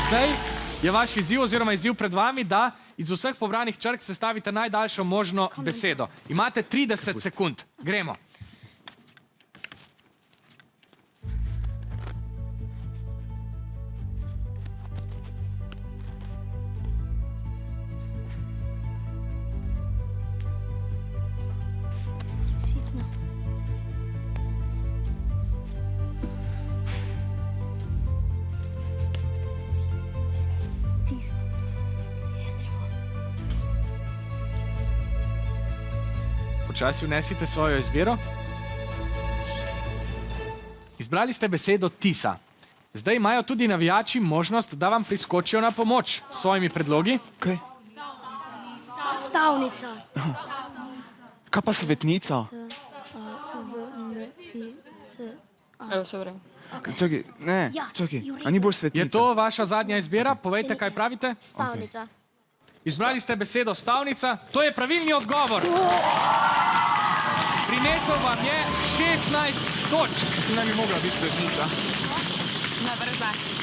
Zdaj je vaš izziv oziroma izziv pred vami, da iz vseh pobranih črk sestavite najdaljšo možno besedo. Imate 30 sekund. Gremo. Sitno. Tis. Počasi vnesite svojo izbiro. Izbrali ste besedo tisa. Zdaj imajo tudi navijači možnost, da vam priskočijo na pomoč s svojimi predlogi. Kaj? Stavnica. Kaj pa svetnica? Evo, se vrem. Čakaj, ne, Ja, čakaj. Jurij. A ni bolj svetnica? Je to vaša zadnja izbira? Povejte, kaj pravite. Stavnica. Izbrali ste besedo stavnica. To je pravilni odgovor. Prinesel vam je 16 točk. Se naj bi mogla biti svetnica. Na vrza.